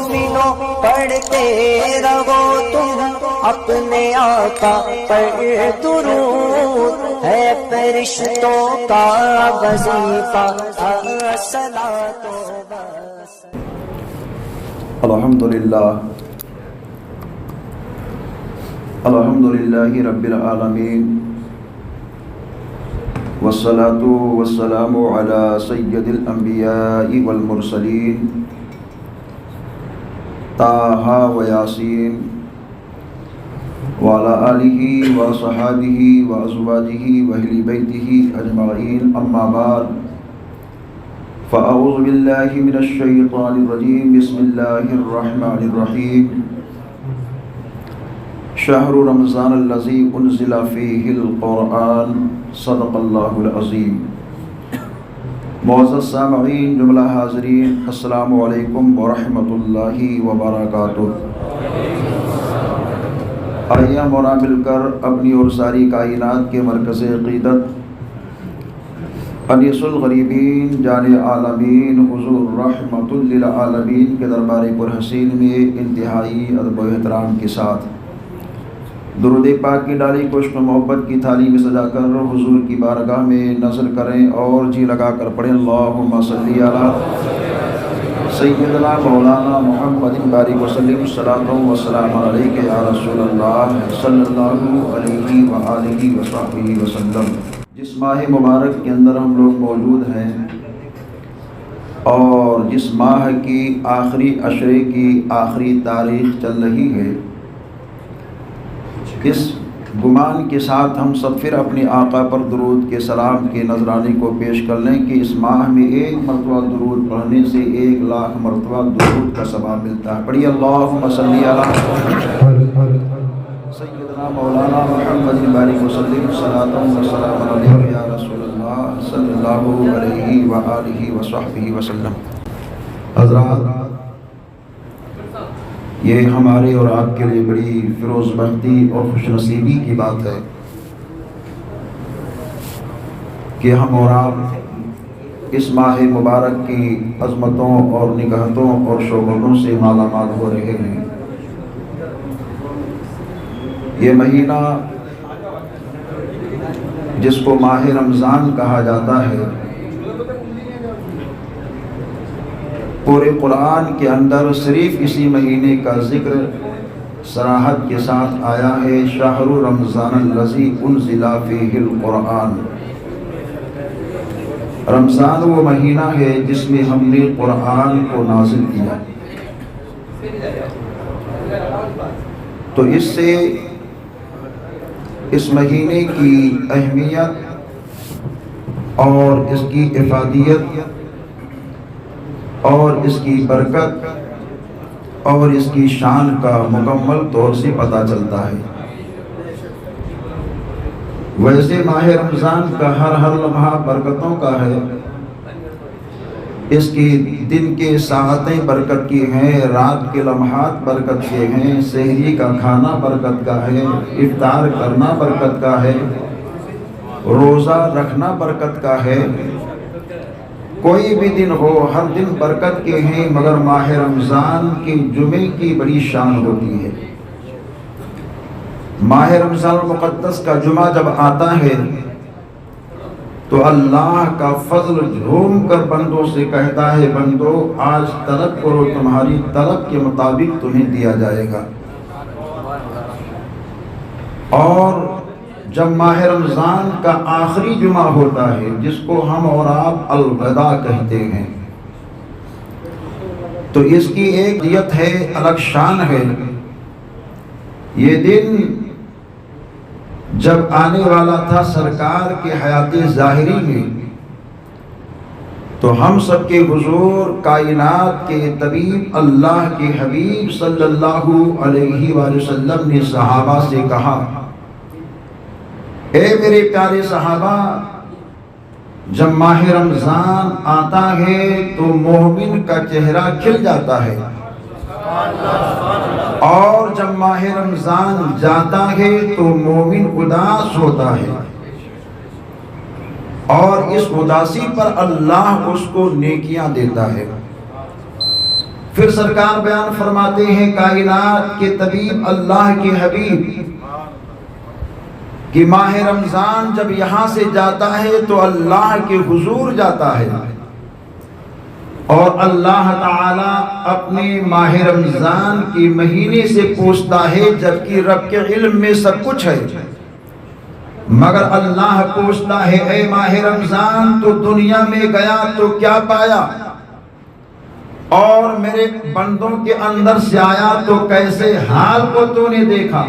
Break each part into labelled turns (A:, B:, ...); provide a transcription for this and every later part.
A: مومنوں پڑھتے رہو تم اپنے آقا پر درود، ہے فرشتوں کا وظیفہ الصلاۃ والسلام۔
B: الحمدللہ رب العالمین، والصلاة والسلام علی سید الانبیاء والمرسلین، طٰہٰ و یاسین وعلی آلہ وصحابہ وازواجہ واہل بیتہ اجمعین، اما بعد فاعوذ باللہ من الشیطان الرجیم، بسم اللہ الرحمن الرحیم۔ شہر رمضان الذی انزل فیہ القرآن، صدق اللہ العظیم۔ معزز سامعین، جملہ حاضرین، السلام علیکم ورحمۃ اللہ وبرکاتہ۔ آئیے ہم مل کر اپنی اور ساری کائنات کے مرکز عقیدت انیس الغریبین جان عالمین حضور رحمۃ للعالمین کے دربار پرحسین میں انتہائی ادب و احترام کے ساتھ درود پاک کی ڈالی کشک محبت کی تھالی میں سجا کر حضور کی بارگاہ میں نظر کریں اور جی لگا کر پڑھیں، اللہم صلی علی سیدنا مولانا محمد بارک وسلم، صلاۃ و سلام علیک یا رسول اللہ صلی اللہ علیہ وآلہ وصحبہ وسلم۔ جس ماہ مبارک کے اندر ہم لوگ موجود ہیں اور جس ماہ کی آخری عشرے کی آخری تاریخ چل رہی ہے، اس گمان کے ساتھ ہم سب پھر اپنے آقا پر درود کے سلام کے نذرانے کو پیش کر لیں کہ اس ماہ میں ایک مرتبہ درود پڑھنے سے 1,00,000 مرتبہ درود کا ثواب ملتا ہے۔ پڑھیے اللہم صلی علی سیدنا مولانا محمد بارک وسلم، صلاۃ و سلام علیک یا رسول اللہ صلی اللہ علیہ وآلہ وصحبہ وسلم۔ حضرات، یہ ہمارے اور آپ کے لیے بڑی فیروز بختی اور خوش نصیبی کی بات ہے کہ ہم اور آپ اس ماہ مبارک کی عظمتوں اور نگہتوں اور شوبتوں سے مالا مال ہو رہے ہیں۔ یہ مہینہ جس کو ماہ رمضان کہا جاتا ہے، پورے قرآن کے اندر صرف اسی مہینے کا ذکر صراحت کے ساتھ آیا ہے، شہر رمضان الذی انزل فیہ القرآن۔ رمضان وہ مہینہ ہے جس میں ہم نے قرآن کو نازل کیا۔ تو اس سے اس مہینے کی اہمیت اور اس کی افادیت اور اس کی برکت اور اس کی شان کا مکمل طور سے پتہ چلتا ہے۔ ویسے ماہ رمضان کا ہر لمحہ برکتوں کا ہے، اس کی دن کے ساعتیں برکت کی ہیں، رات کے لمحات برکت کے ہیں، سحری کا کھانا برکت کا ہے، افطار کرنا برکت کا ہے، روزہ رکھنا برکت کا ہے۔ کوئی بھی دن ہو، ہر دن برکت کے ہیں، مگر ماہ رمضان کے جمعے کی بڑی شان ہوتی ہے۔ ماہ رمضان المقدس کا جمعہ جب آتا ہے تو اللہ کا فضل جھوم کر بندوں سے کہتا ہے، بندو آج طلب کرو، تمہاری طلب کے مطابق تمہیں دیا جائے گا۔ اور جب ماہ رمضان کا آخری جمعہ ہوتا ہے، جس کو ہم اور آپ الوداع کہتے ہیں، تو اس کی ایک دیت ہے، الگ شان ہے۔ یہ دن جب آنے والا تھا سرکار کے حیات ظاہری میں، تو ہم سب کے حضور کائنات کے طبیب اللہ کے حبیب صلی اللہ علیہ وآلہ وسلم نے صحابہ سے کہا، اے میرے پیارے صحابہ، جب ماہ رمضان آتا ہے تو مومن کا چہرہ کھل جاتا ہے، اور جب ماہ رمضان جاتا ہے تو مومن اداس ہوتا ہے، اور اس اداسی پر اللہ اس کو نیکیاں دیتا ہے۔ پھر سرکار بیان فرماتے ہیں کائنات کے طبیب اللہ کے حبیب کہ ماہ رمضان جب یہاں سے جاتا ہے تو اللہ کے حضور جاتا ہے، اور اللہ تعالی اپنے ماہ رمضان کے مہینے سے پوچھتا ہے، جبکہ رب کے علم میں سب کچھ ہے، مگر اللہ پوچھتا ہے اے ماہ رمضان تو دنیا میں گیا تو کیا پایا، اور میرے بندوں کے اندر سے آیا تو کیسے حال کو تو نے دیکھا؟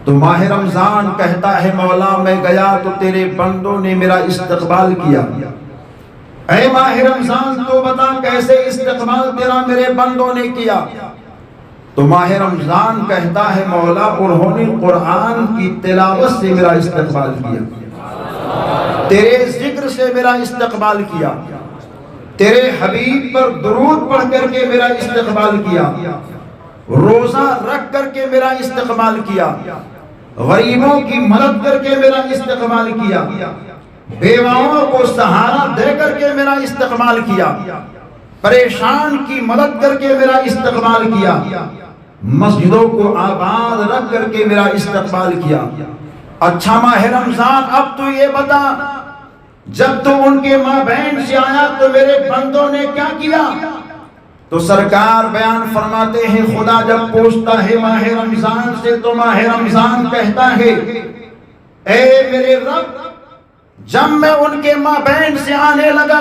B: تو ماہ رمضان کہتا ہے مولا میں گیا تو تیرے بندوں نے میرا استقبال کیا، اے ماہ رمضان تو بتا کیسے استقبال تیرا میرے بندوں نے کیا؟ تو ماہ رمضان کہتا ہے مولا انہوں نے قرآن کی تلاوت سے میرا استقبال کیا، تیرے ذکر سے میرا استقبال کیا، تیرے حبیب پر درود پڑھ کر کے میرا استقبال کیا، روزہ رکھ کر کے میرا استقبال کیا، غریبوں کی مدد کر کے میرا استقبال کیا، بیواؤں کو سہارا دے کر کے میرا استقبال کیا، پریشان کی مدد کر کے میرا استقبال کیا، مسجدوں کو آباد رکھ کر کے میرا استقبال کیا۔ اچھا ماہ رمضان اب تو یہ بتا، جب تو ان کے مابین سے آیا تو میرے بندوں نے کیا کیا؟ تو سرکار بیان فرماتے ہیں خدا جب پوچھتا ہے ماہ رمضان سے تو ماہ رمضان کہتا ہے اے میرے رب جب میں ان کے مابین سے آنے لگا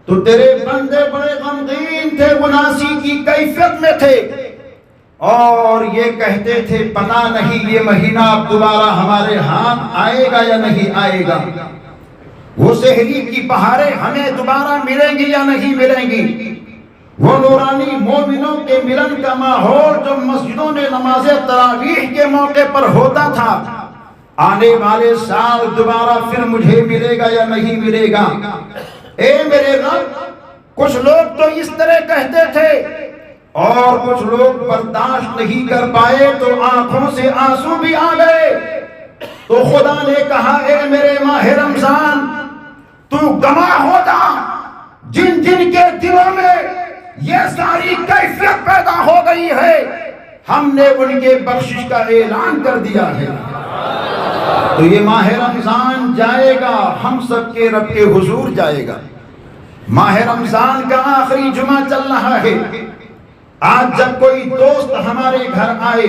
B: تو تیرے بندے بڑے غمگین تھے، اناسی کی کیفیت میں تھے، اور یہ کہتے تھے پتہ نہیں یہ مہینہ اب دوبارہ ہمارے ہاتھ آئے گا یا نہیں آئے گا، وہ سحری کی بہاریں ہمیں دوبارہ ملیں گی یا نہیں ملیں گی، وہ نورانی مومنوں کے ملن کا ماحول جو مسجدوں میں نماز تراویح کے موقع پر ہوتا تھا، آنے والے سال دوبارہ پھر مجھے ملے گا یا نہیں ملے گا۔ اے میرے رب کچھ لوگ تو اس طرح کہتے تھے اور کچھ لوگ برداشت نہیں کر پائے تو آنکھوں سے آنسو بھی آ گئے، تو خدا نے کہا اے میرے ماہ رمضان تو گواہ ہو جا، جن جن کے دلوں میں یہ ساری کیفیت پیدا ہو گئی ہے ہم نے ان کے بخشش کا اعلان کر دیا ہے۔ تو یہ ماہ رمضان جائے گا، ہم سب کے رب کے حضور جائے گا۔ ماہ رمضان کا آخری جمعہ چل رہا ہے، آج جب کوئی دوست ہمارے گھر آئے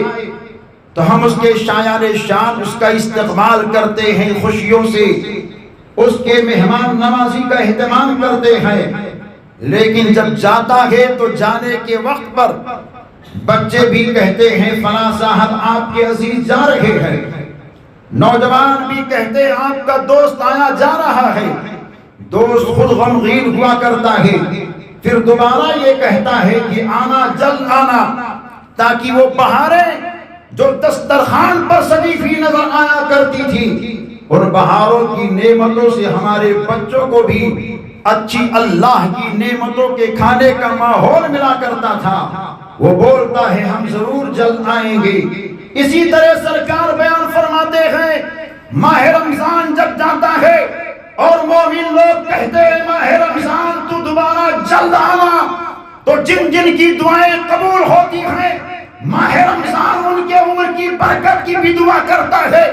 B: تو ہم اس کے شایان شان اس کا استقبال کرتے ہیں، خوشیوں سے اس کے مہمان نوازی کا اہتمام کرتے ہیں، لیکن جب جاتا ہے تو جانے کے وقت پر بچے بھی کہتے ہیں فلاں صاحب آپ کے عزیز جا رہے ہیں، نوجوان بھی کہتے ہیں آپ کا دوست آیا جا رہا ہے، دوست خود غمگین ہوا کرتا ہے، پھر دوبارہ یہ کہتا ہے کہ آنا جلد آنا، تاکہ وہ بہاریں جو دسترخوان پر سجی ہوئی نظر آیا کرتی تھی ان بہاروں کی نعمتوں سے ہمارے بچوں کو بھی اچھی اللہ کی نعمتوں کے کھانے کا ماحول ملا کرتا تھا۔ وہ بولتا ہے ہم ضرور جلد آئیں گے۔ اسی طرح سرکار بیان فرماتے ہیں ماہ رمضان جب جاتا ہے اور مومن لوگ کہتے ہیں ماہ رمضان تو دوبارہ جلد آنا، تو جن جن کی دعائیں قبول ہوتی ہیں ماہ رمضان ان کے عمر کی برکت کی بھی دعا کرتا ہے،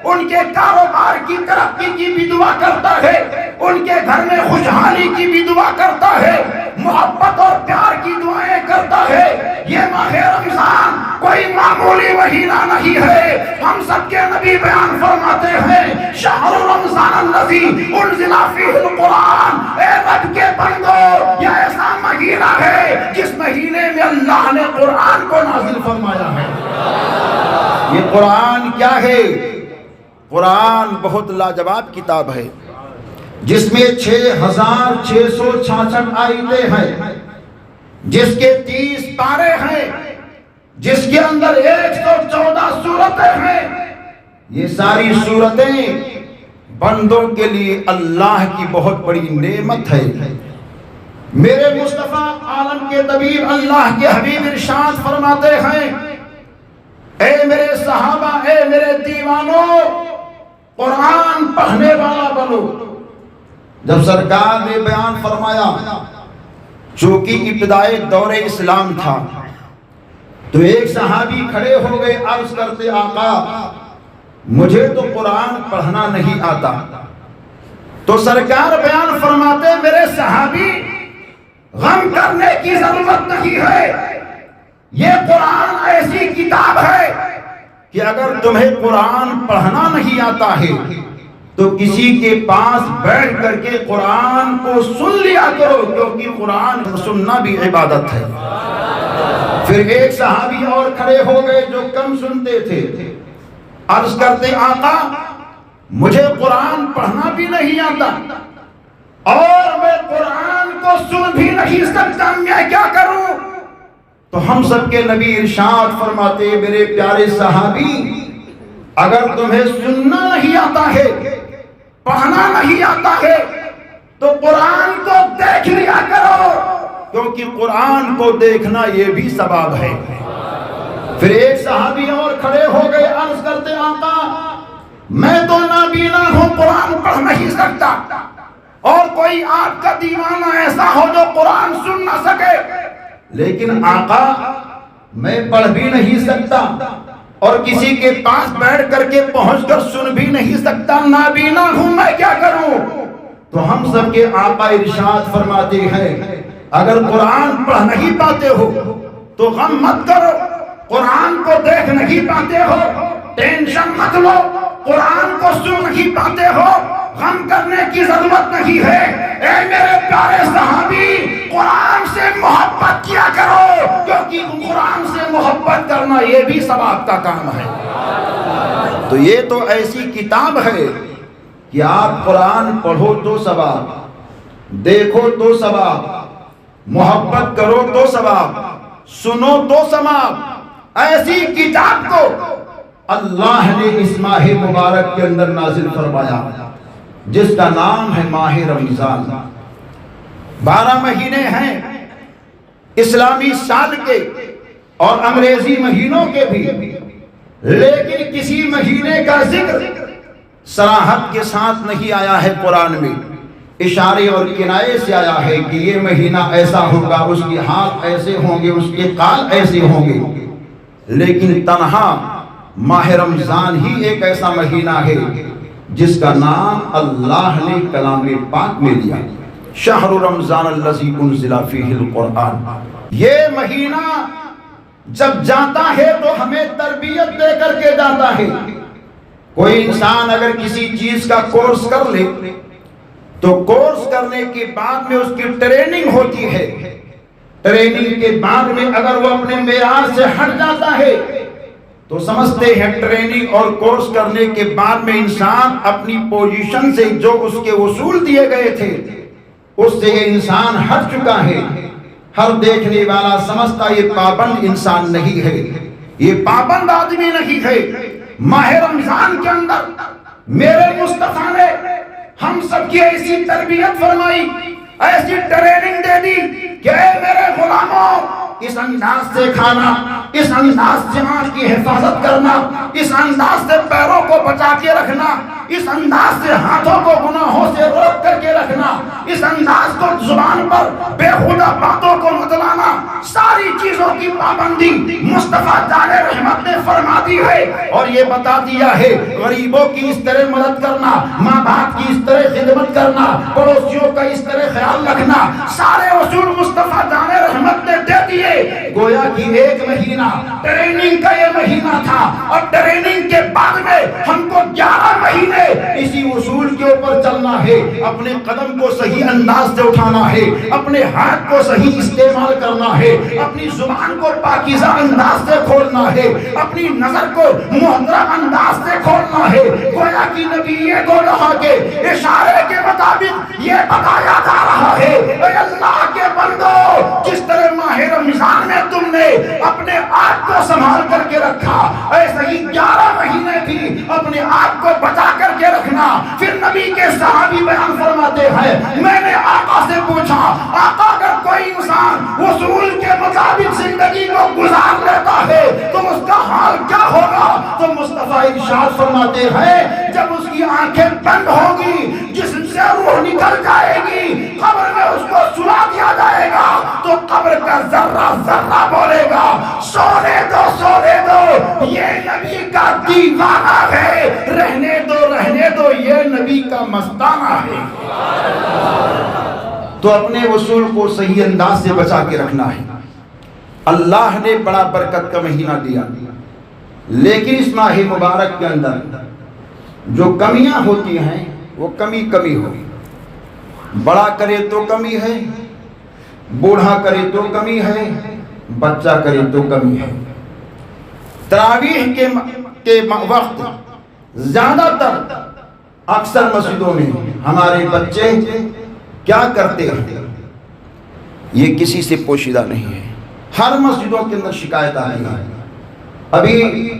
B: ان کے کاروبار کی ترقی کی بھی دعا کرتا ہے، ان کے گھر میں خوشحالی کی بھی دعا کرتا ہے، محبت اور پیار کی دعائیں کرتا ہے۔ یہ ماہ رمضان کوئی معمولی مہینہ نہیں ہے، ہم سب کے نبی بیان فرماتے ہیں شہر رمضان الذی انزل فیہ القرآن، اے رب کے بندو یہ ایسا مہینہ ہے جس مہینے میں اللہ نے قرآن کو نازل فرمایا ہے۔ یہ قرآن کیا ہے؟ قرآن بہت لاجواب کتاب ہے جس میں 6666 آیتیں ہیں، جس کے 30 پارے ہیں، جس کے اندر 114 سورتیں ہیں۔ یہ ساری سورتیں بندوں کے لیے اللہ کی بہت بڑی نعمت ہے۔ میرے مصطفیٰ عالم کے طبیب اللہ کے حبیب ارشاد فرماتے ہیں اے میرے صحابہ، اے میرے دیوانوں، قرآن پڑھنے والا بنو۔ جب سرکار نے بیان فرمایا چونکہ ابتدائے دور اسلام تھا، تو ایک صحابی کھڑے ہو گئے، عرض کرتے آقا مجھے تو قرآن پڑھنا نہیں آتا۔ تو سرکار بیان فرماتے میرے صحابی غم کرنے کی ضرورت نہیں ہے، یہ قرآن ایسی کتاب ہے کہ اگر تمہیں قرآن پڑھنا نہیں آتا ہے تو کسی کے پاس بیٹھ کر کے قرآن کو سن لیا کرو، کیونکہ قرآن سننا بھی عبادت ہے۔ پھر ایک صحابی اور کھڑے ہو گئے جو کم سنتے تھے، عرض کرتے آقا مجھے قرآن پڑھنا بھی نہیں آتا اور میں قرآن کو سن بھی نہیں سکتا، میں کیا کروں؟ تو ہم سب کے نبی ارشاد فرماتے میرے پیارے صحابی اگر تمہیں سننا نہیں آتا ہے، پڑھنا نہیں آتا ہے، تو قرآن کو دیکھ لیا کرو، کیونکہ قرآن کو دیکھنا یہ بھی ثواب ہے۔ پھر ایک صحابی اور کھڑے ہو گئے، عرض کرتے آقا میں تو نابینا ہوں، قرآن پڑھ نہیں سکتا، اور کوئی آپ کا دیوانہ ایسا ہو جو قرآن سن نہ سکے، لیکن آقا میں پڑھ بھی نہیں سکتا اور کسی کے پاس بیٹھ کر کے پہنچ کر سن بھی نہیں سکتا، نابینا ہوں، میں کیا کروں؟ تو ہم سب کے آقا ارشاد فرماتے ہیں اگر قرآن پڑھ نہیں پاتے ہو تو غم مت کرو، قرآن کو دیکھ نہیں پاتے ہو ٹینشن مت لو، قرآن کو سن نہیں پاتے ہو غم کرنے کی ضرورت نہیں ہے۔ اے میرے پیارے صحابی قرآن سے محبت کیا کرو، کیونکہ قرآن سے محبت کرنا یہ بھی ثواب کا کام ہے۔ تو یہ تو ایسی کتاب ہے کہ آپ قرآن پڑھو تو ثواب، دیکھو تو ثواب، محبت کرو تو ثواب، سنو تو ثواب۔ ایسی کتاب کو اللہ نے اس ماہ مبارک کے اندر نازل فرمایا جس کا نام ہے ماہ رمضان۔ 12 مہینے ہیں اسلامی سال کے اور انگریزی مہینوں کے بھی، لیکن کسی مہینے کا ذکر صراحت کے ساتھ نہیں آیا ہے قرآن میں، اشارے اور کنایے سے آیا ہے کہ یہ مہینہ ایسا ہوگا، اس کی حال ایسے ہوں گے، اس کے قال ایسے ہوں گے، لیکن تنہا ماہ رمضان ہی ایک ایسا مہینہ ہے جس کا نام اللہ نے کلام پاک میں لیا، شہر رمضان الذی انزل فیہ القرآن۔ یہ مہینہ جب جاتا ہے تو ہمیں تربیت دے کر کے جاتا ہے۔ کوئی انسان اگر کسی چیز کا کورس کر لے تو کورس کرنے کے بعد میں اس کی ٹریننگ ہوتی ہے، ٹریننگ کے بعد میں اگر وہ اپنے معیار سے ہٹ جاتا ہے تو سمجھتے ہیں ٹریننگ اور کورس کرنے کے بعد میں انسان اپنی پوزیشن سے جو اس کے اصول دیے گئے تھے اس سے یہ انسان ہٹ چکا ہے۔ ہر دیکھنے والا سمجھتا یہ پابند انسان نہیں ہے، یہ پابند آدمی نہیں ہے۔ ماہ رمضان کے اندر میرے مصطفیٰ نے ہم سب کی ایسی تربیت فرمائی، ایسی ٹریننگ دے دی کہ اے میرے غلاموں اس انداز سے کھانا، اس انداز سے آنکھ کی حفاظت کرنا، اس انداز سے پیروں کو بچا کے رکھنا، اس انداز سے ہاتھوں کو گناہوں سے روک کر کے رکھنا، اس انداز کو زبان پر بے خدا باتوں کو مت لانا، ساری چیزوں کی پابندی مصطفیٰ جان رحمت نے فرما دی ہے اور یہ بتا دیا ہے غریبوں کی اس طرح مدد کرنا، ماں باپ کی اس طرح خدمت کرنا، پڑوسیوں کا اس طرح خیال رکھنا، سارے اصول مصطفیٰ جان رحمت نے دے دیے۔ گویا کہ ایک مہینہ ٹریننگ کا یہ مہینہ تھا اور ٹریننگ کے بعد میں ہم کو 11 مہینے اسی اصول کے اوپر چلنا ہے، اپنے قدم کو صحیح انداز سے اٹھانا ہے، اپنے ہاتھ کو صحیح استعمال کرنا ہے، اپنی زبان کو پاکیزہ انداز سے کھولنا ہے، اپنی نظر کو محترم انداز سے کھولنا ہے۔ گویا کہ نبی یہ دو رہا کے اشارے کے مطابق یہ بتایا جا رہا ہے اے اللہ کے بندو جس طرح ماہ رمضان میں تم نے اپنے آپ کو سنبھال کر کے رکھا، ایسے ہی 11 مہینے بھی اپنے آپ کو بچا کر کے رکھنا۔ پھر نبی کے صحابی بیان فرماتے ہیں میں نے آقا سے پوچھا آقا اگر کوئی انسان اصول کے مطابق زندگی کو گزار لیتا ہے تو اس کا حال کیا ہوگا؟ تو مصطفیٰ ارشاد فرماتے ہیں جب اس کی آنکھیں بند ہوگی، جسم سے سے روح نکل جائے گی، قبر میں اس کو سلا دیا جائے گا تو قبر کا ذرہ ذرہ بولے گا سونے دو سونے دو، یہ نبی کا دیوانہ ہے، رہنے دو یہ نبی کا مستانہ ہے۔ تو اپنے وصول کو صحیح انداز سے بچا کے رکھنا ہے۔ اللہ نے بڑا برکت کا مہینہ دیا، لیکن اس ماہ مبارک کے اندر جو کمیاں ہوتی ہیں وہ کمی ہوئی، بڑا کرے تو کمی ہے، بوڑھا کرے تو کمی ہے، بچہ کرے تو کمی ہے۔ تراویح کے وقت زیادہ تر اکثر مسجدوں میں ہمارے بچے کیا کرتے ہیں، یہ کسی سے پوشیدہ نہیں ہے، ہر مسجدوں کے اندر شکایت آتی ہے۔ ابھی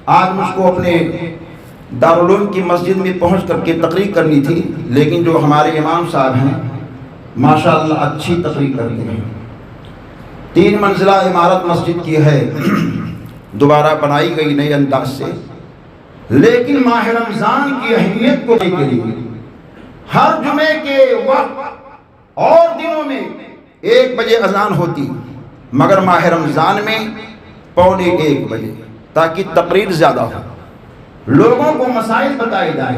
B: آج مجھ کو اپنے دارالعلوم کی مسجد میں پہنچ کر کے تقریر کرنی تھی، لیکن جو ہمارے امام صاحب ہیں ماشاءاللہ اچھی تقریر کرتے ہیں، 3 منزلہ عمارت مسجد کی ہے، دوبارہ بنائی گئی نئے انداز سے، لیکن ماہ رمضان کی اہمیت کو دیکھ کے لیے ہر جمعے کے وقت اور دنوں میں 1 بجے اذان ہوتی، مگر ماہ رمضان میں 12:45 بجے، تاکہ تقریر زیادہ ہو، لوگوں کو مسائل بتائے جائیں،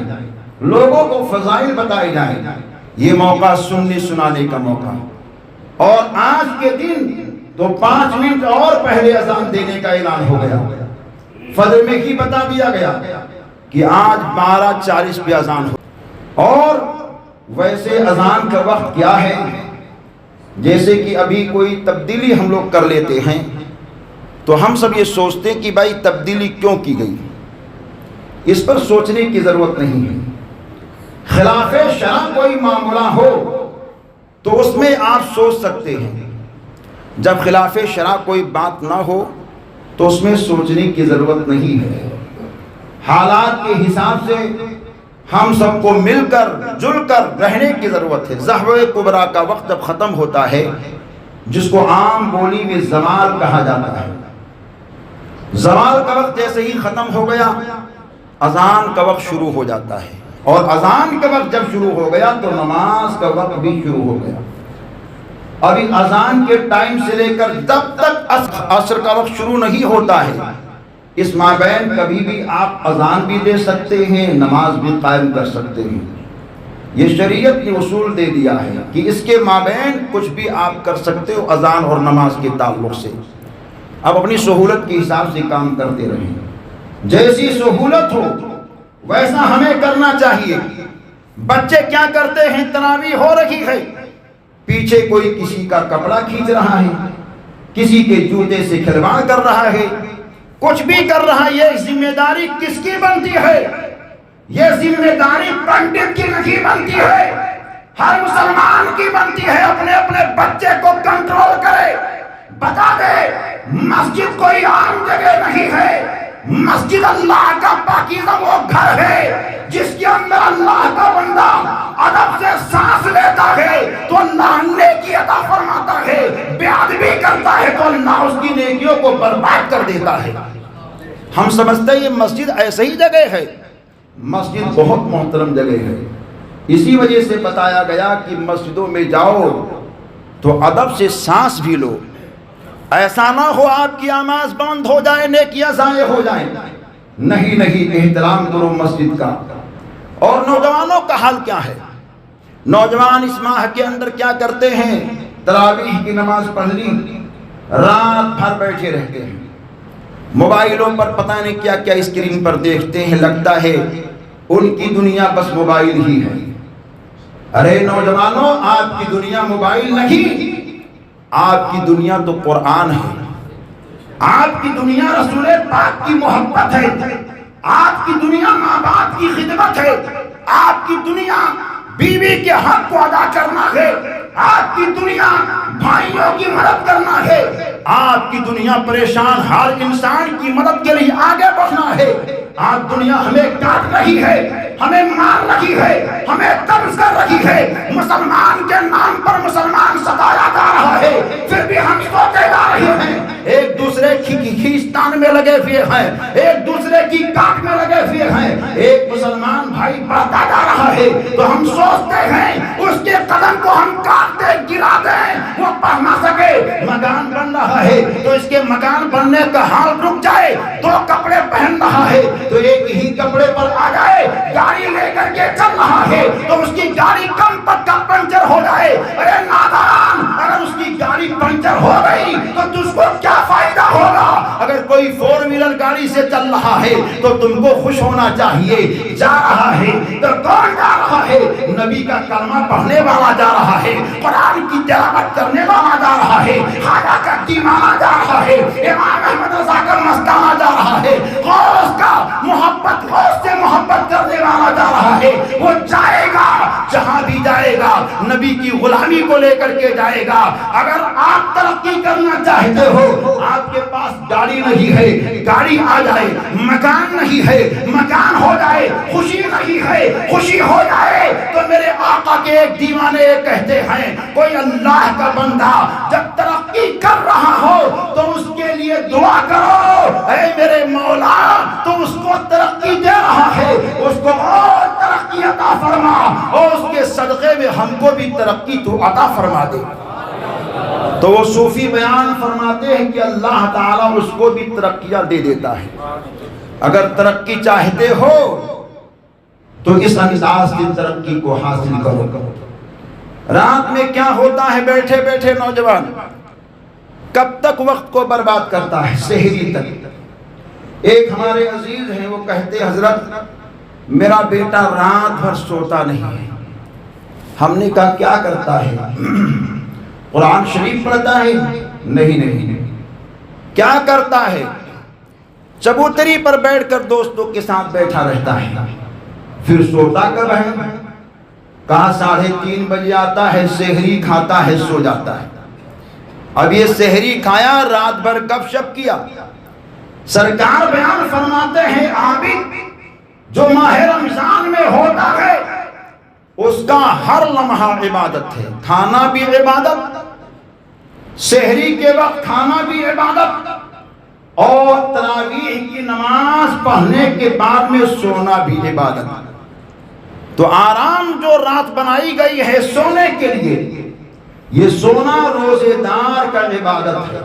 B: لوگوں کو فضائل بتائے جائیں، یہ موقع سننے سنانے کا موقع۔ اور آج کے دن تو 5 منٹ اور پہلے اذان دینے کا اعلان ہو گیا، فجر میں ہی بتا دیا گیا کہ آج 12:40 پہ اذان ہو۔ اور ویسے اذان کا وقت کیا ہے، جیسے کہ ابھی کوئی تبدیلی ہم لوگ کر لیتے ہیں تو ہم سب یہ سوچتے ہیں کہ بھائی تبدیلی کیوں کی گئی، اس پر سوچنے کی ضرورت نہیں ہے۔ خلاف شرع کوئی معاملہ ہو تو اس میں آپ سوچ سکتے ہیں، جب خلاف شرع کوئی بات نہ ہو تو اس میں سوچنے کی ضرورت نہیں ہے۔ حالات کے حساب سے ہم سب کو مل کر جل کر رہنے کی ضرورت ہے۔ زحوہ کبریٰ کا وقت اب ختم ہوتا ہے، جس کو عام بولی میں زوال کہا جاتا ہے۔ زوال کا وقت جیسے ہی ختم ہو گیا، اذان کا وقت شروع ہو جاتا ہے، اور اذان کا وقت جب شروع ہو گیا تو نماز کا وقت بھی شروع ہو گیا۔ ابھی اذان کے ٹائم سے لے کر جب تک عصر کا وقت شروع نہیں ہوتا ہے، اس مابین کبھی بھی آپ اذان بھی دے سکتے ہیں، نماز بھی قائم کر سکتے ہیں۔ یہ شریعت نے اصول دے دیا ہے کہ اس کے مابین کچھ بھی آپ کر سکتے ہو اذان اور نماز کے تعلق سے۔ اب اپنی سہولت کے حساب سے کام کرتے رہیں، جیسی سہولت ہو ویسا ہمیں کرنا چاہیے۔ بچے کیا کرتے ہیں، تراویح ہو رہی ہے، پیچھے کوئی کسی کا کپڑا کھینچ رہا ہے، کسی کے جوتے سے کھلواڑ کر رہا ہے، کچھ بھی کر رہا ہے۔ یہ ذمہ داری کس کی بنتی ہے؟ یہ ذمہ داری پنڈت کی نہیں بنتی ہے، ہر مسلمان کی بنتی ہے۔ اپنے اپنے بچے کو کنٹرول کرے، بتا دے مسجد کوئی عام جگہ نہیں ہے، مسجد اللہ کا پاکیزہ وہ گھر ہے جس کے اندر اللہ کا بندہ ادب سے سانس لیتا ہے تو اللہ نیکی عطا فرماتا ہے، بے ادبی کرتا ہے تو اللہ اس کی نیکیوں کو برباد کر دیتا ہے۔ ہم سمجھتے ہیں یہ مسجد ایسے ہی جگہ ہے، مسجد بہت محترم جگہ ہے۔ اسی وجہ سے بتایا گیا کہ مسجدوں میں جاؤ تو ادب سے سانس بھی لو، ایسا نہ ہو آپ کی نماز بند ہو جائے، نیکیاں ضائع ہو جائیں۔ نہیں، احترام کرو مسجد کا۔ اور نوجوانوں کا حال کیا ہے؟ نوجوان اس ماہ کے اندر کیا کرتے ہیں؟ تراویح کی نماز پڑھ لی، رات بھر بیٹھے رہتے ہیں، موبائلوں پر پتہ نہیں کیا کیا اسکرین پر دیکھتے ہیں، لگتا ہے ان کی دنیا بس موبائل ہی ہے۔ ارے نوجوانوں، آپ کی دنیا موبائل نہیں، آپ کی دنیا تو قرآن ہے، آپ کی دنیا رسول پاک کی محبت ہے، آپ کی دنیا ماں باپ کی خدمت ہے، آپ کی دنیا بیوی کے حق کو ادا کرنا ہے، آپ کی دنیا بھائیوں کی مدد کرنا ہے، آپ کی دنیا پریشان ہر انسان کی مدد کے لیے آگے بڑھنا ہے۔ آج دنیا ہمیں کاٹ رہی ہے، ہمیں مار رہی ہے، ہمیں قبض کر رہی ہے، مسلمان کے نام پر مسلمان ستایا جا رہا ہے، پھر بھی ہم سوتے جا رہے ہیں، ایک دوسرے کی کھینچتان میں لگے ہوئے ہیں، ایک دوسرے
C: کی کاٹ میں لگے ہوئے ہیں، ایک مسلمان بھائی بڑھتا جا رہا ہے تو ہم سوچتے ہیں اس کے قدم کو ہم کاٹ دیں، گرا دیں، وہ پڑھ نہ سکے۔ مکان بن رہا ہے تو اس کے مکان بننے کا حال رک جائے، دو کپڑے پہن رہا ہے تو ایک ہی کپڑے پر آ جائے، گاڑی لے کر کے چل رہا ہے تو اس کی گاڑی کم پکا پنچر ہو جائے۔ ارے نادان، اگر اس کی گاڑی پنچر ہو گئی تو تجھ کو کیا فائدہ ہوگا؟ اگر کوئی فور ویلر گاڑی سے چل رہا ہے تو تم کو خوش ہونا چاہیے۔ جا رہا ہے تو کون جا رہا ہے؟ نبی کا کلمہ پڑھنے والا جا رہا ہے، قرآن کی تلاوت کرنے والا جا رہا ہے، خواجہ کا دیوانہ جا رہا ہے، امام احمد رضا کا مستانہ جا رہا ہے، غوث کا محبت، غوث سے محبت کرنے والا جا رہا ہے۔ وہ جائے گا جہاں بھی جائے گا، نبی کی غلامی کو لے کر کے جائے گا۔ اگر آپ ترقی کرنا چاہتے ہو، آپ کے پاس گاڑی نہیں ہے، گاڑی آ جائے، مکان نہیں ہے، مکان ہو جائے، خوشی نہیں ہے، خوشی ہو جائے، تو میرے آقا کے ایک دیوانے کہتے ہیں کوئی اللہ کا بندہ جب ترقی کر رہا ہو تو اس کے لیے دعا کرو، اے میرے مولا تو اس کو ترقی دے رہا ہے، اس کو اور ترقی عطا فرما، اور اس کے صدقے میں ہم کو بھی ترقی تو عطا فرما دے۔ تو وہ صوفی بیان فرماتے ہیں کہ اللہ تعالیٰ اس کو بھی ترقیاں دے دیتا ہے۔ اگر ترقی چاہتے ہو تو اس انداز کی ترقی کو حاصل کرو۔ رات میں کیا ہوتا ہے بیٹھے بیٹھے نوجوان کب تک وقت کو برباد کرتا ہے؟ سحری تک۔ ایک ہمارے عزیز ہیں، وہ کہتے حضرت میرا بیٹا رات بھر سوتا نہیں ہے۔ ہم نے کہا کیا کرتا ہے؟ قرآن شریف پڑھتا ہے؟ نہیں۔ کیا کرتا ہے؟ چبوتری پر بیٹھ کر دوستوں کے ساتھ بیٹھا رہتا ہے۔ پھر سوتا کب ہے؟ کہا 3:30 بجے آتا ہے، سحری کھاتا ہے، سو جاتا ہے۔ اب یہ سحری کھایا، رات بھر گپ شپ کیا۔ سرکار بیان فرماتے ہیں عابد جو ماہ رمضان میں ہوتا ہے اس کا ہر لمحہ عبادت ہے، کھانا بھی عبادت، سحری کے وقت کھانا بھی عبادت، اور تراویح کی نماز پڑھنے کے بعد میں سونا بھی عبادت۔ تو آرام جو رات بنائی گئی ہے سونے کے لیے، یہ سونا روزے دار کا عبادت ہے۔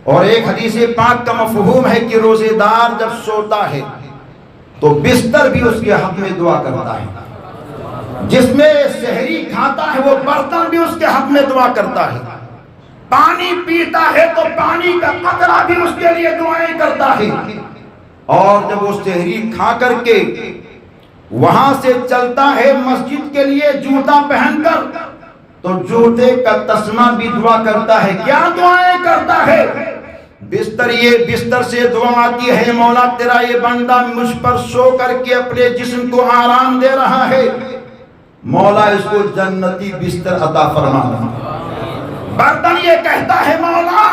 C: اور ایک حدیث پاک کا مفہوم ہے کہ روزے دار جب سوتا ہے تو بستر بھی اس کے حق میں دعا کرتا ہے، جس میں سحری کھاتا ہے وہ برتن بھی اس کے حق میں دعا کرتا ہے، پانی پیتا ہے تو پانی کا قطرہ بھی اس کے لیے دعائیں کرتا ہے۔ اور جب وہ سحری کھا کر کے وہاں سے چلتا ہے مسجد کے لیے جوتا پہن کر تو جوتے کا تسمہ بھی دعا کرتا ہے۔ کیا دعائیں کرتا ہے؟ بستر سے دعا آتی ہے مولا تیرا یہ بندہ مجھ پر سو کر کے اپنے جسم کو آرام دے رہا ہے، مولا اس کو جنتی بستر عطا فرمانا۔ برتن یہ کہتا ہے مولا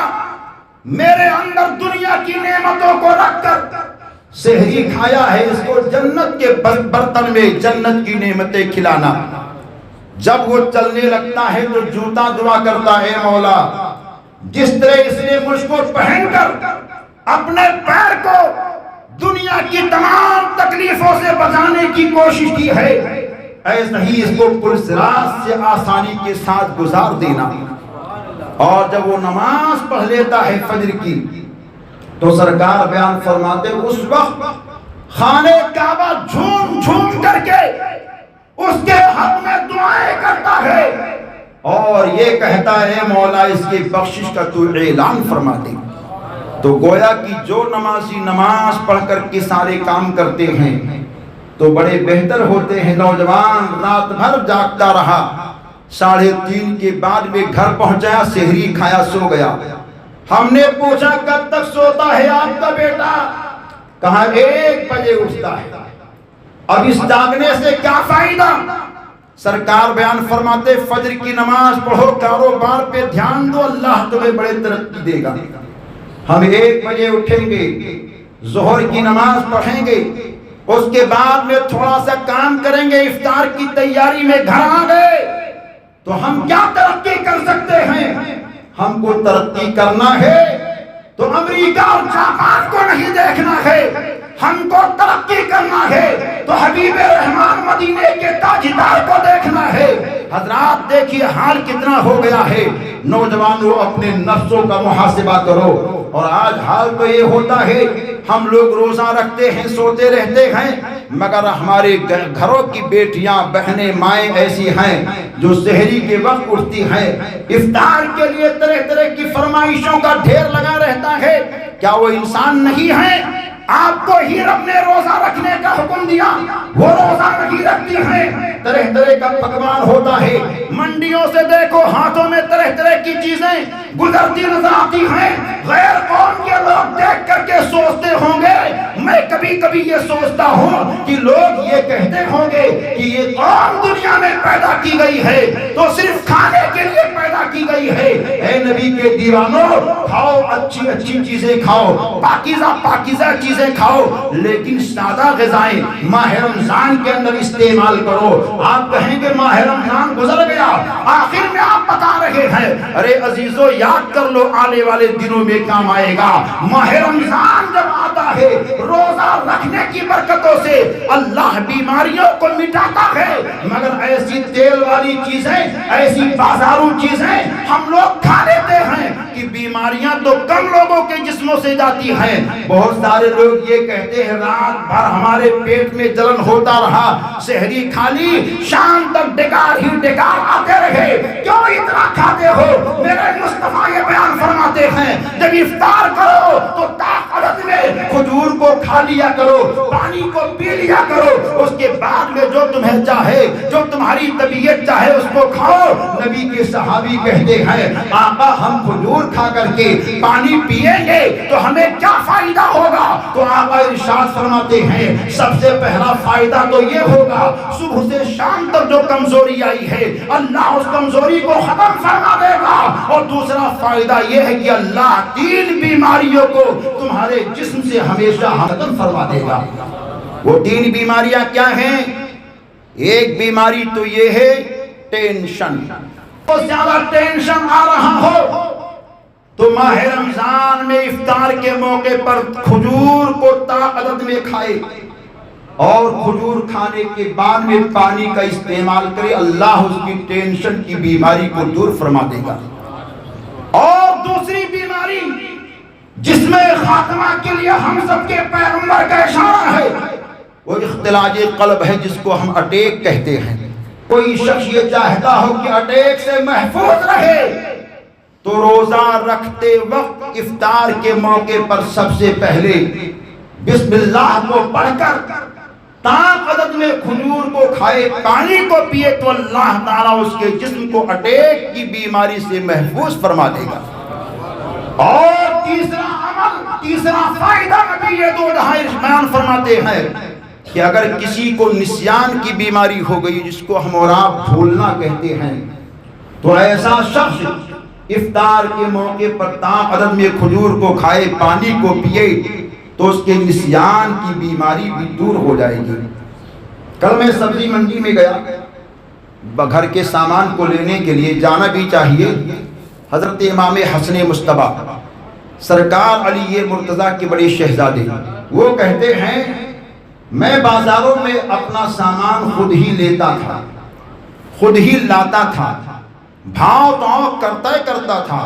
C: میرے اندر دنیا کی نعمتوں کو رکھ کر سحری کھایا ہے، اس کو جنت کے برتن میں جنت کی نعمتیں کھلانا۔ جب وہ چلنے لگتا ہے تو جوتا دعا کرتا ہے مولا جس طرح اس نے مجھ کو پہن کر اپنے پیر کو دنیا کی تمام تکلیفوں سے بچانے کی کوشش کی ہے، ایسا ہی اس کو پرسرات سے آسانی کے ساتھ گزار دینا۔ اور جب وہ نماز پڑھ لیتا ہے فجر کی تو سرکار بیان فرماتے اس وقت خانے کعبہ جھوم جھوم کر کے اس کے حق میں دعائیں کرتا ہے اور یہ کہتا ہے مولا اس کی بخشش کا تو اعلان فرما دے۔ تو گویا کہ جو نمازی نماز پڑھ کر کے سارے کام کرتے ہیں تو بڑے بہتر ہوتے ہیں۔ نوجوان رات بھر جاگتا رہا، 3:30 کے بعد میں گھر پہنچایا، سحری کھایا، سو گیا۔ ہم نے پوچھا کب تک سوتا ہے آپ کا بیٹا؟ کہا 1 بجے اٹھتا ہے۔ اب اس جاگنے سے کیا فائدہ؟ سرکار بیان فرماتے فجر کی نماز پڑھو، کاروبار پہ دھیان دو، اللہ تمہیں بڑے ترقی دے گا۔ ہم 1 بجے اٹھیں گے، ظہر کی نماز پڑھیں گے، اس کے بعد میں تھوڑا سا کام کریں گے، افطار کی تیاری میں گھر آ گئے تو ہم کیا ترقی کر سکتے ہیں؟ ہم کو ترقی کرنا ہے تو امریکہ اور جاپان کو نہیں دیکھنا ہے، ہم کو ترقی کرنا ہے تو حبیب رحمان مدینے کے تاجدار کو دیکھنا ہے۔ حضرات دیکھیے حال کتنا ہو گیا ہے، نوجوانوں اپنے نفسوں کا محاسبہ کرو۔ اور آج حال تو یہ ہوتا ہے ہم لوگ روزہ رکھتے ہیں، سوتے رہتے ہیں، مگر ہمارے گھروں کی بیٹیاں بہنیں مائیں ایسی ہیں جو سحری کے وقت اٹھتی ہیں، افطار کے لیے طرح طرح کی فرمائشوں کا ڈھیر لگا رہتا ہے۔ کیا وہ انسان نہیں ہے؟ آپ کو ہی رب نے روزہ رکھنے کا حکم دیا، وہ روزہ نہیں رکھتی ہیں، طرح طرح کا پکوان ہوتا ہے، منڈیوں سے دیکھو ہاتھوں میں طرح طرح کی چیزیں گزرتی نظر آتی ہیں۔ غیر قوم کے لوگ دیکھ کر کے سوچتے ہوں گے، میں کبھی کبھی یہ سوچتا ہوں کہ لوگ یہ کہتے ہوں گے کہ یہ قوم دنیا میں پیدا کی گئی ہے تو صرف کھانے کے لیے پیدا کی گئی ہے۔ اے نبی کے دیوانوں، کھاؤ اچھی اچھی چیزیں کھاؤ، پاکیزہ پاکیزہ چیزیں کھاؤ، لیکن سادہ غذائیں ماہ رمضان کے اندر استعمال کرو۔ آپ کہیں گے ماہ رمضان گزر گیا، آخر میں آپ بتا رہے ہیں، ارے عزیزو یاد کر لو آنے والے دنوں میں کام آئے گا۔ ماہ رمضان جب آتا ہے روزہ رکھنے کی برکتوں سے اللہ بیماریوں کو مٹاتا ہے، مگر ایسی تیل والی چیزیں، ایسی بازارو چیزیں ہم لوگ کھا لیتے ہیں کہ بیماریاں تو کم لوگوں کے جسموں سے جاتی ہیں۔ بہت سارے لوگ یہ کہتے ہیں رات بھر ہمارے پیٹ میں جلن ہوتا رہا، سحری کھا لی، شام تک ڈگار ہی ڈگار آتے رہے، کیوں اتنا کھاتے ہو؟ میرے مصطفیٰ یہ بیان فرماتے ہیں جب افطار کرو تو طاقت میں کھجور کو کھا لیا کرو، پانی کو پی لیا کرو، اس کے بعد میں جو تمہیں چاہے، جو تمہاری طبیعت چاہے اس کو کھاؤ۔ نبی کے صحابی کہتے ہیں آقا ہم کھجور کھا کر کے پانی پیئیں گے تو ہمیں کیا فائدہ ہوگا؟ تو آقا ارشاد فرماتے ہیں سب سے پہلا فائدہ تو یہ ہوگا صبح سے شام تک جو کمزوری آئی ہے اللہ اس کمزوری کو ختم فرما دے گا، اور دوسرا فائدہ یہ ہے کہ اللہ 3 بیماریوں کو تمہارے جسم سے ہمیشہ ختم فرما دے گا۔ وہ 3 بیماریاں کیا ہیں؟ ایک بیماری تو یہ ہے ٹینشن، بہت زیادہ ٹینشن آ رہا ہو تو ماہ رمضان میں افطار کے موقع پر کھجور کو طاقت میں کھائے، اور کھجور کھانے کے بعد میں پانی کا استعمال کرے، اللہ اس کی ٹینشن کی بیماری کو دور فرما دے گا۔ اور دوسری بیماری جس میں خاتمہ کے لیے ہم سب کے پیغمبر کا اشارہ ہے وہ اختلاج قلب ہے، جس کو ہم اٹیک کہتے ہیں۔ کوئی شخص یہ چاہتا ہو کہ اٹیک سے محفوظ رہے تو روزہ رکھتے وقت افطار کے موقع پر سب سے پہلے بسم اللہ کو پڑھ کر تاک عدد میں کھجور کو کھائے، پانی کو پیے تو اللہ تعالیٰ اس کے جسم کو اٹیک کی بیماری سے محفوظ فرما دے گا۔ اور تیسرا عمل، تیسرا فائدہ نبی یہ 2 بیان فرماتے ہیں کہ اگر کسی کو نسیان کی بیماری ہو گئی جس کو ہم اور آپ بھولنا کہتے ہیں، تو ایسا شخص افطار کے موقع پر تاک عدد میں کھجور کو کھائے، پانی کو پیے تو اس کے نسیان کی بیماری بھی دور ہو جائے گی۔ کل میں سبزی منڈی میں گیا، گھر کے سامان کو لینے کے لیے جانا بھی چاہیے۔ حضرت امام حسن مصطفیٰ سرکار علی مرتضیٰ کے بڑے شہزادے وہ کہتے ہیں میں بازاروں میں اپنا سامان خود ہی لیتا تھا، خود ہی لاتا تھا، بھاؤ تاؤ کرتا تھا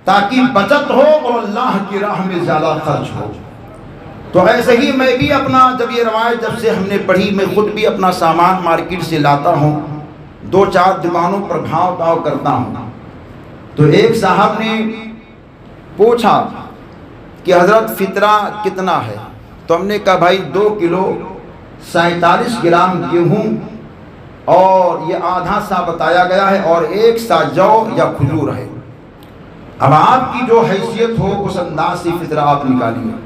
C: تاکہ بچت ہو اور اللہ کی راہ میں زیادہ خرچ ہو۔ تو ایسے ہی میں بھی اپنا، جب یہ روایت جب سے ہم نے پڑھی، میں خود بھی اپنا سامان مارکیٹ سے لاتا ہوں، 2-4 دکانوں پر بھاؤ تاؤ کرتا ہوں۔ تو ایک صاحب نے پوچھا کہ حضرت فطرہ کتنا ہے؟ تو ہم نے کہا بھائی 2 کلو 47 گرام گیہوں اور یہ آدھا سا بتایا گیا ہے اور 1 سا جو یا کھجور ہے۔ اب آپ کی جو حیثیت ہو اس انداز سے فطرہ آپ نکالیے۔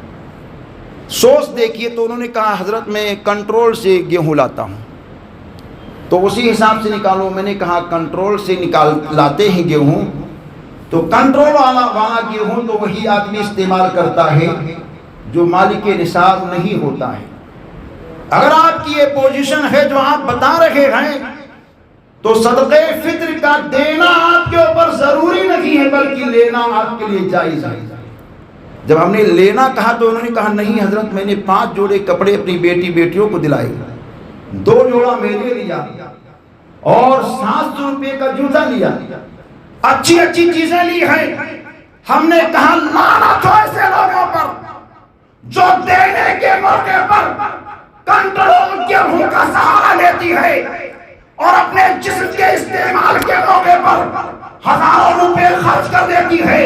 C: سوچ دیکھیے تو انہوں نے کہا حضرت میں کنٹرول سے گیہوں لاتا ہوں، تو اسی حساب سے نکالو۔ میں نے کہا کنٹرول سے لاتے ہیں گیہوں تو کنٹرول والا گیہوں تو وہی آدمی استعمال کرتا ہے جو مالک نصاب نہیں ہوتا ہے۔ اگر آپ کی یہ پوزیشن ہے جو آپ بتا رہے ہیں تو صدقے فطر کا دینا آپ کے اوپر ضروری نہیں ہے بلکہ لینا آپ کے لیے جائز ہے۔
B: جب ہم نے لینا کہا تو انہوں نے کہا نہیں حضرت، میں نے 5 جوڑے کپڑے اپنی بیٹیوں کو دلائے، 2 جوڑا میں نے لیا اور 700 روپے کا جوتا لیا، اچھی اچھی چیزیں لی ہیں۔ ہم نے کہا لعنت ہو ایسے لوگوں پر جو دینے کے موقع پر کنٹرول کے منہ کا سہارا لیتی ہے اور اپنے جسم کے استعمال کے موقع پر ہزاروں روپے خرچ کر دیتی ہے۔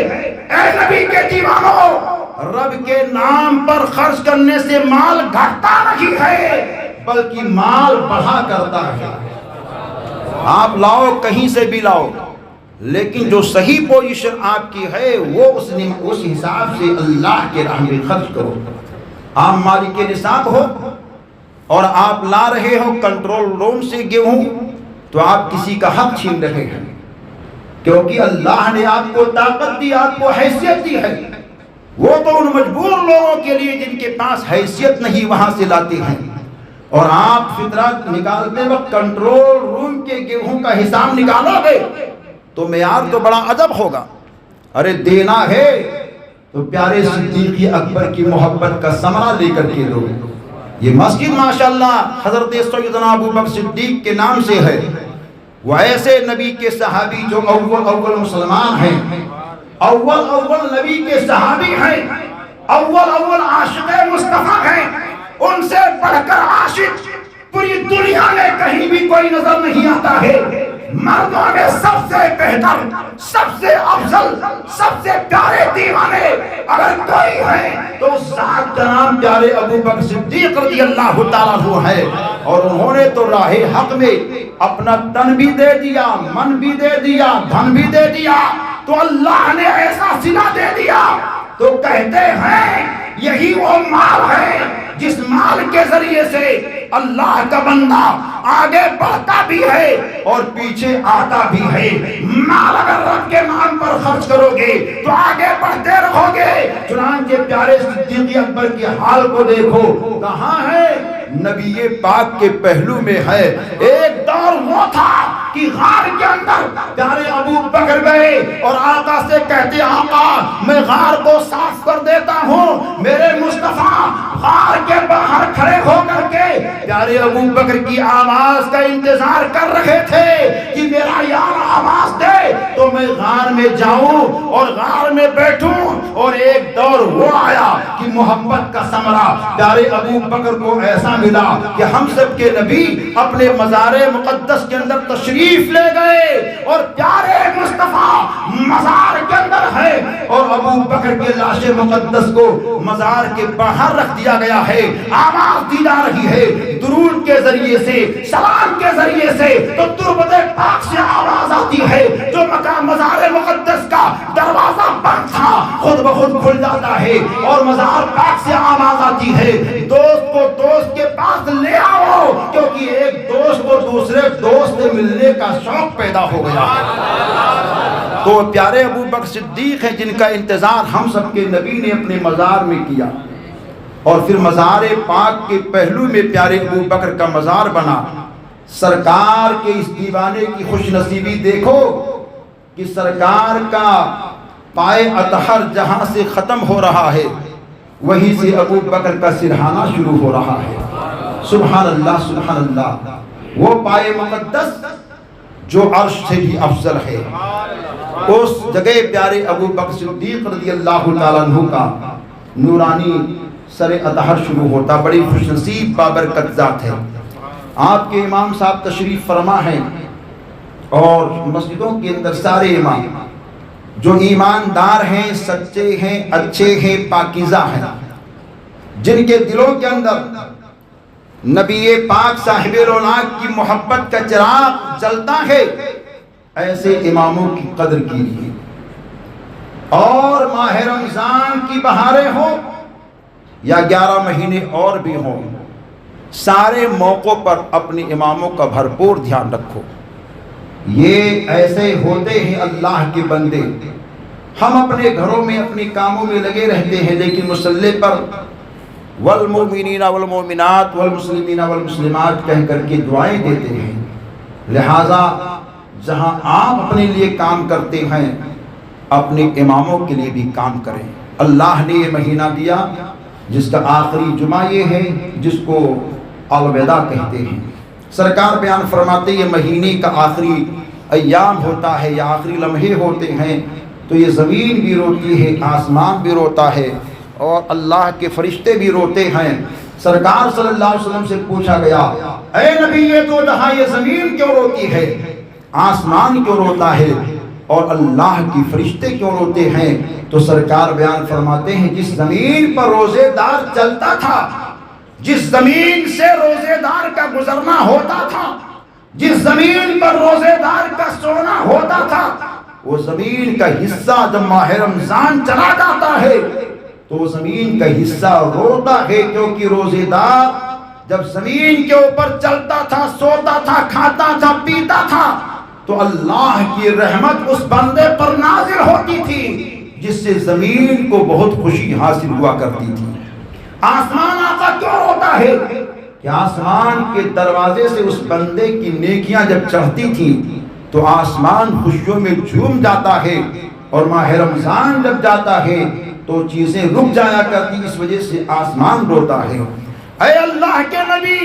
B: اے نبی کے دیوانوں، رب کے نام پر خرچ کرنے سے مال گھٹتا نہیں ہے بلکہ مال بڑھا کرتا ہے۔ آپ لاؤ کہیں سے بھی لاؤ، لیکن جو صحیح پوزیشن آپ کی ہے وہ اس حساب سے اللہ کے راہ میں خرچ کرو۔ آپ مالک نصاب ہو اور آپ لا رہے ہو کنٹرول روم سے گیہوں، تو آپ کسی کا حق چھین رہے ہیں، کیونکہ اللہ نے آپ کو طاقت دی، آپ کو حیثیت دی ہے۔ وہ تو ان مجبور لوگوں کے لیے جن کے پاس حیثیت نہیں وہاں سے لاتے ہیں، اور آپ فطرت نکالتے وقت کنٹرول روم کے گیہوں کا حساب نکالو گے تو معیار تو بڑا ادب ہوگا۔ ارے دینا ہے تو پیارے صدیق اکبر کی محبت کا ثمرہ لے کر کے دو۔ یہ مسجد ماشاءاللہ حضرت سیدنا ابو بکر صدیق کے نام سے ہے۔ وہ ایسے نبی کے صحابی جو اول مسلمان ہیں، اول نبی کے صحابی ہیں، اول عاشق مصطفیٰ ہیں۔ ان سے بڑھ کر عاشق پوری دنیا میں کہیں بھی کوئی نظر نہیں آتا ہے۔ مردوں میں سب سے بہتر، سب سے افضل، سب سے پیارے دیوانے اگر کوئی ہے تو ذات کا نام پیارے ابو بکر صدیق رضی اللہ تعالیٰ عنہ ہے۔ اور انہوں نے تو راہ حق میں اپنا تن بھی دے دیا، من بھی دے دیا، دھن بھی دے دیا، تو اللہ نے ایسا صلہ دے دیا۔ تو کہتے ہیں یہی وہ مال ہے جس مال کے ذریعے سے اللہ کا بندہ آگے بڑھتا بھی ہے اور پیچھے آتا بھی ہے۔ مال اگر رب کے نام پر خرچ کرو گے تو آگے بڑھتے رہو گے۔ چنانچہ پیارے صدیق اکبر کے حال کو دیکھو، کہاں ہے؟ نبی پاک کے پہلو میں ہے۔ ایک دور وہ تھا کہ غار کے اندر پیارے ابو بکر گئے اور آقا سے کہتے آقا میں غار کو صاف کر دیتا ہوں۔ میرے مصطفیٰ غار کے باہر کھڑے ہو کر کے پیارے ابو بکر کی آواز کا انتظار کر رہے تھے کہ میرا یار آواز دے تو میں غار میں جاؤں اور غار میں بیٹھوں۔ اور ایک دور وہ آیا کہ محبت کا ثمرہ پیارے ابو بکر کو ایسا ملا کہ ہم سب کے نبی اپنے مزار مقدس کے اندر تشریف لے گئے اور پیارے مصطفیٰ مزار کے اندر ہے اور ابو بکر کے لاش مقدس کو مزار کے باہر رکھ دیا گیا ہے۔ آواز دی جا رہی ہے درود کے ذریعے سے، سلام کے ذریعے سے، تو تربت پاک سے آواز آتی ہے۔ جو مقام مزار مقدس کا دروازہ بند تھا خود بخود کھل جاتا ہے اور مزار پاک سے آواز آتی ہے دوست کو دوست کے پاس لے آؤ، کیونکہ ایک دوست کو دوسرے دوست سے ملنے کا شوق پیدا ہو گیا۔ تو پیارے ابو بکر صدیق ہیں جن کا انتظار ہم سب کے نبی نے اپنے مزار میں کیا، اور پھر مزار پاک کے پہلو میں پیارے ابو بکر کا مزار بنا۔ سرکار کے اس دیوانے کی خوش نصیبی دیکھو کہ سرکار کا پائے اطہر جہاں سے ختم ہو رہا ہے وہیں سے ابو بکر کا سرہانہ شروع ہو رہا ہے۔ سبحان اللہ سبحان اللہ۔ وہ پائے مقدس جو عرش سے بھی افضل ہے، اس جگہ پیارے ابو بکر صدیق رضی اللہ تعالیٰ عنہ کا نورانی سر اطہر شروع ہوتا۔ بڑی خوش نصیب بابرکت ذات ہے۔ آپ کے امام صاحب تشریف فرما ہیں، اور مسجدوں کے اندر سارے امام جو ایماندار ہیں، سچے ہیں، اچھے ہیں، پاکیزہ ہیں، جن کے دلوں کے اندر نبی پاک صاحب رونق کی محبت کا چراغ جلتا ہے، ایسے اماموں کی قدر کیجیے۔ اور ماہ رمضان کی بہاریں ہوں یا 11 مہینے اور بھی ہوں، سارے موقعوں پر اپنے اماموں کا بھرپور دھیان رکھو۔ یہ ایسے ہوتے ہیں اللہ کے بندے، ہم اپنے گھروں میں اپنے کاموں میں لگے رہتے ہیں، لیکن مصلی پر والمؤمنین والمؤمنات والمسلمین والمسلمات کہہ کر کے دعائیں دیتے ہیں۔ لہٰذا جہاں آپ اپنے لیے کام کرتے ہیں اپنے اماموں کے لیے بھی کام کریں۔ اللہ نے یہ مہینہ دیا جس کا آخری جمعہ یہ ہے جس کو الوداع کہتے ہیں۔ سرکار بیان فرماتے یہ مہینے کا آخری ایام ہوتا ہے یا آخری لمحے ہوتے ہیں تو یہ زمین بھی روتی ہے، آسمان بھی روتا ہے اور اللہ کے فرشتے بھی روتے ہیں۔ سرکار صلی اللہ علیہ وسلم سے پوچھا گیا، اے نبی یہ تو جہاں یہ زمین کیوں روتی ہے، آسمان کیوں روتا ہے اور اللہ کی فرشتے کیوں روتے ہیں؟ تو سرکار بیان فرماتے ہیں جس زمین پر روزے دار چلتا تھا، جس زمین سے روزے دار کا گزرنا ہوتا تھا، جس زمین پر روزے دار کا سونا ہوتا تھا، وہ زمین کا حصہ جب ماہ رمضان چلا جاتا ہے تو وہ زمین کا حصہ روتا ہے، کیونکہ روزے دار جب زمین کے اوپر چلتا تھا، سوتا تھا، کھاتا تھا، پیتا تھا تو اللہ کی رحمت اس بندے پر نازل ہوتی تھی جس سے زمین کو بہت خوشی حاصل ہوا کرتی تھی۔ آسمان آقا کیوں روتا ہے کہ آسمان کے دروازے سے اس بندے کی نیکیاں جب چڑھتی تھی تو آسمان خوشیوں میں جھوم جاتا ہے، اور ماہ رمضان جب جاتا ہے تو چیزیں رک جایا کرتی، اس وجہ سے آسمان روتا ہے۔ اے اللہ کے نبی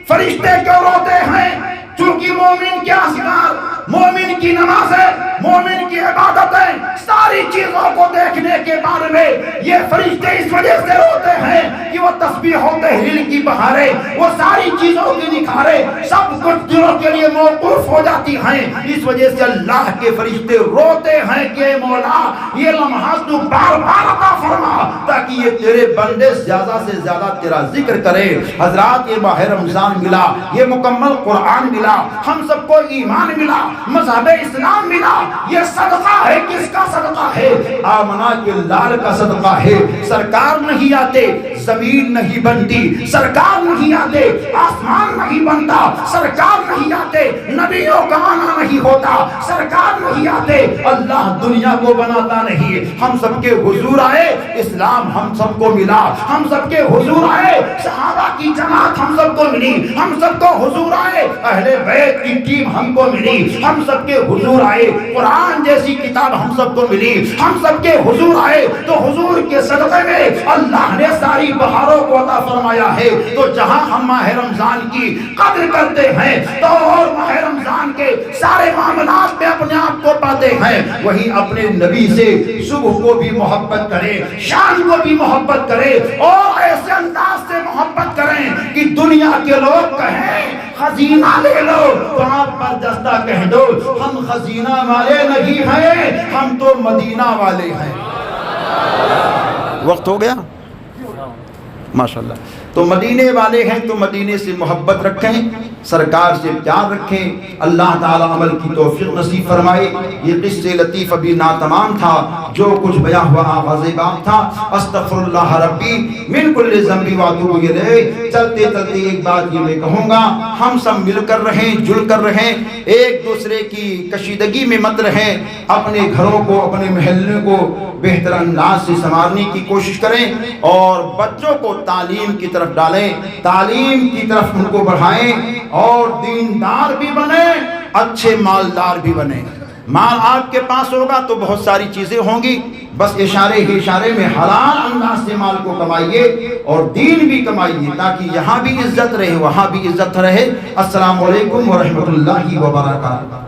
B: فرشتے کیوں روتے ہیں؟ چونکہ مومن کے اذکار، مومن کی نمازیں، مومن کی عبادتیں، ساری چیزوں کو دیکھنے کے بارے میں یہ فرشتے اس وجہ سے روتے ہیں کہ وہ تسبیح و تحلیل کی بہاریں، وہ ساری چیزوں کی نکھاریں سب کچھ دلوں کے لیے موقوف ہو جاتی ہیں۔ اس وجہ سے اللہ کے فرشتے روتے ہیں کہ اے مولا یہ لمحات تو بار بار عطا فرما تاکہ یہ تیرے بندے زیادہ سے زیادہ تیرا ذکر کرے۔ حضرات یہ ماہ رمضان ملا، یہ مکمل قرآن ملا، ہم سب کو ایمان ملا، مذہب اسلام ملا، یہ صدقہ ہے۔ کس کا صدقہ ہے؟ آمنہ کے لال کا صدقہ ہے۔ سرکار نہیں آتے زمین نہیں بنتی، سرکار نہیں آتے آسمان نہیں بنتا، سرکار نہیں آتے نبیوں کا آنا نہیں ہوتا، سرکار نہیں آتے اللہ دنیا کو بناتا نہیں۔ ہم سب کے حضور آئے، اسلام ہم سب کو ملا، ہم سب کے حضور آئے، صحابہ کی جماعت ہم سب کو ملی، ہم سب کو حضور آئے، اہل بیت کی ٹیم ہم کو ملی، ہم سب کے حضور آئے، قرآن جیسی کتاب ہم سب کو ملی، ہم سب کے حضور آئے تو حضور کے صدقے میں اللہ نے ساری بہاروں کو عطا فرمایا ہے۔ تو جہاں ہم ماہ رمضان کی قدر کرتے ہیں تو اور ماہ رمضان کے سارے معاملات میں اپنے آپ کو پاتے ہیں، وہی اپنے نبی سے صبح کو بھی محبت کرے، شام کو بھی محبت کرے اور ایسے انداز سے محبت کریں کہ دنیا کے لوگ کہیں خزینہ لے لو تو آپ پر دستہ کہہ دو ہم خزینہ والے نہیں ہیں، ہم تو مدینہ والے ہیں۔ وقت ہو گیا ماشاءاللہ۔ تو مدینے والے ہیں تو مدینے سے محبت رکھیں، سرکار سے پیار رکھیں، اللہ تعالیٰ عمل کی توفیق نصیب فرمائے۔ یہ قصہ لطیف ابھی ناتمام تھا، جو کچھ بیان ہوا آغاز باب تھا۔ استغفر اللہ ربی من کل ذنب واتوب الیہ۔ چلتے چلتے ایک بات یہ میں کہوں گا، ہم سب مل کر رہیں، جل کر رہیں، ایک دوسرے کی کشیدگی میں مت رہیں، اپنے گھروں کو، اپنے محلے کو بہتر انداز سے سنوارنے کی کوشش کریں اور بچوں کو تعلیم کی طرف ڈالیں، تعلیم کی طرف ان کو بڑھائیں اور دیندار بھی بنیں، اچھے مالدار بھی بنیں۔ مال آپ کے پاس ہوگا تو بہت ساری چیزیں ہوں گی، بس اشارے ہی اشارے میں حلال انداز سے مال کو کمائیے اور دین بھی کمائیے تاکہ یہاں بھی عزت رہے وہاں بھی عزت رہے۔ السلام علیکم ورحمۃ اللہ وبرکاتہ۔